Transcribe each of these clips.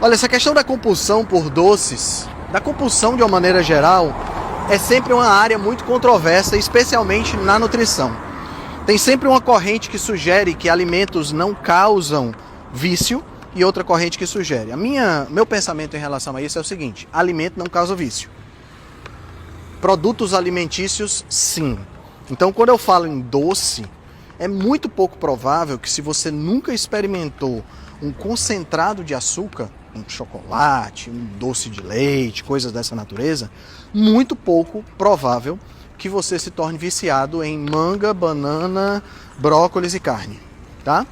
Olha, essa questão da compulsão por doces, da compulsão de uma maneira geral, é sempre uma área muito controversa, especialmente na nutrição. Tem sempre uma corrente que sugere que alimentos não causam vício e outra corrente que sugere. Meu pensamento em relação a isso é o seguinte: alimento não causa vício. Produtos alimentícios, sim. Então, quando eu falo em doce, é muito pouco provável que, se você nunca experimentou um concentrado de açúcar, um chocolate, um doce de leite, coisas dessa natureza, muito pouco provável que você se torne viciado em manga, banana, brócolis e carne, tá?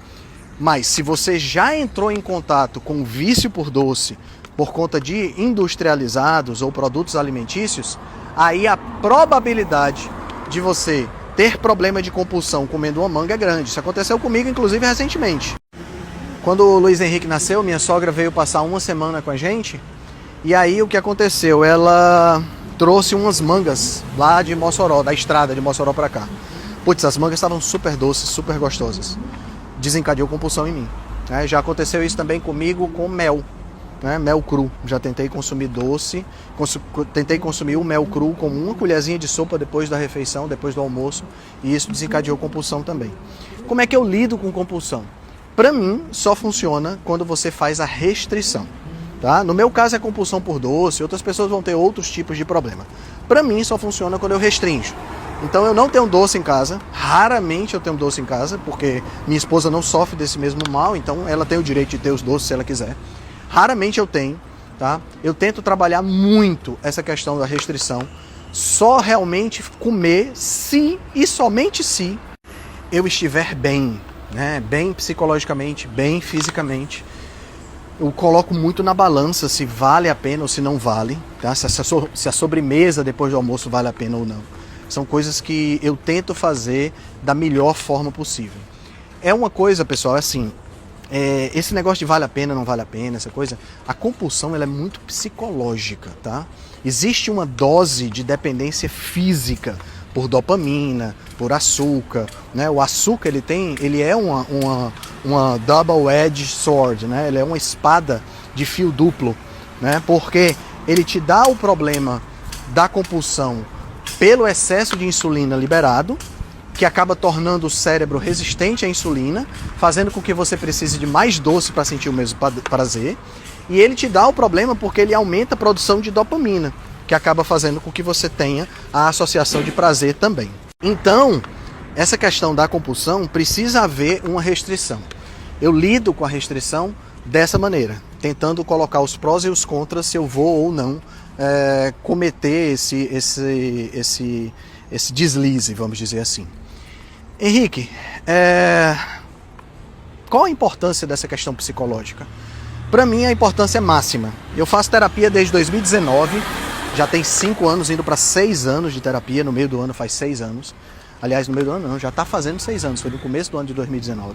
Mas se você já entrou em contato com o vício por doce por conta de industrializados ou produtos alimentícios, aí a probabilidade de você ter problema de compulsão comendo uma manga é grande. Isso aconteceu comigo, inclusive, recentemente. Quando o Luiz Henrique nasceu, minha sogra veio passar uma semana com a gente. E aí o que aconteceu? Ela trouxe umas mangas lá de Mossoró, da estrada de Mossoró pra cá. Putz, as mangas estavam super doces, super gostosas. Desencadeou compulsão em mim. Já aconteceu isso também comigo com mel. Mel cru. Já tentei consumir doce, tentei consumir o mel cru com uma colherzinha de sopa depois da refeição, depois do almoço. E isso desencadeou compulsão também. Como é que eu lido com compulsão? Para mim, só funciona quando você faz a restrição. Tá? No meu caso é compulsão por doce, outras pessoas vão ter outros tipos de problema. Para mim, só funciona quando eu restringo. Então, eu não tenho doce em casa, raramente eu tenho doce em casa, porque minha esposa não sofre desse mesmo mal, então ela tem o direito de ter os doces se ela quiser. Raramente eu tenho, tá? Eu tento trabalhar muito essa questão da restrição, só realmente comer se e somente se eu estiver bem. Bem psicologicamente, bem fisicamente. Eu coloco muito na balança se vale a pena ou se não vale, tá? Se a sobremesa depois do almoço vale a pena ou não. São coisas que eu tento fazer da melhor forma possível. É uma coisa, pessoal, assim, esse negócio de vale a pena, não vale a pena, essa coisa, a compulsão ela é muito psicológica, tá? Existe uma dose de dependência física por dopamina, por açúcar, né? O açúcar ele é uma double-edged sword, né? Ele é uma espada de fio duplo, né? Porque ele te dá o problema da compulsão pelo excesso de insulina liberado, que acaba tornando o cérebro resistente à insulina, fazendo com que você precise de mais doce para sentir o mesmo prazer, e ele te dá o problema porque ele aumenta a produção de dopamina, que acaba fazendo com que você tenha a associação de prazer também. Então, essa questão da compulsão precisa haver uma restrição. Eu lido com a restrição dessa maneira, tentando colocar os prós e os contras se eu vou ou não cometer esse deslize, vamos dizer assim. Henrique, qual a importância dessa questão psicológica? Para mim, a importância é máxima. Eu faço terapia desde 2019, já tem 5 anos, indo para 6 anos de terapia, no meio do ano faz 6 anos. Aliás, no meio do ano não, já está fazendo 6 anos, foi no começo do ano de 2019.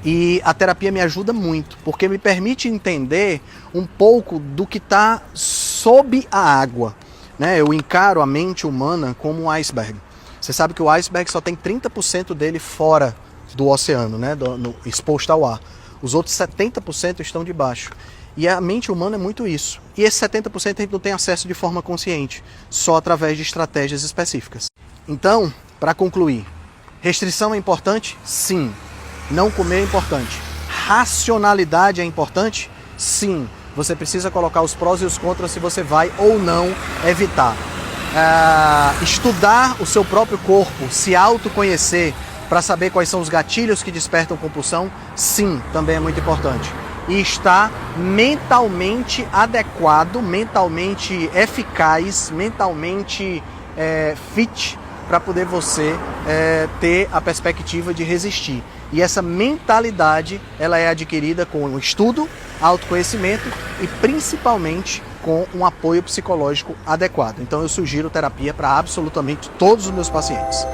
E a terapia me ajuda muito, porque me permite entender um pouco do que está sob a água, né? Eu encaro a mente humana como um iceberg. Você sabe que o iceberg só tem 30% dele fora do oceano, né? Exposto ao ar. Os outros 70% estão debaixo. E a mente humana é muito isso. E esse 70% a gente não tem acesso de forma consciente, só através de estratégias específicas. Então, para concluir, restrição é importante? Sim. Não comer é importante. Racionalidade é importante? Sim. Você precisa colocar os prós e os contras se você vai ou não evitar. Estudar o seu próprio corpo, se autoconhecer para saber quais são os gatilhos que despertam compulsão, sim, também é muito importante. E estar mentalmente adequado, mentalmente eficaz, mentalmente fit, para poder você ter a perspectiva de resistir. E essa mentalidade, ela é adquirida com o estudo, autoconhecimento e principalmente com um apoio psicológico adequado. Então eu sugiro terapia para absolutamente todos os meus pacientes.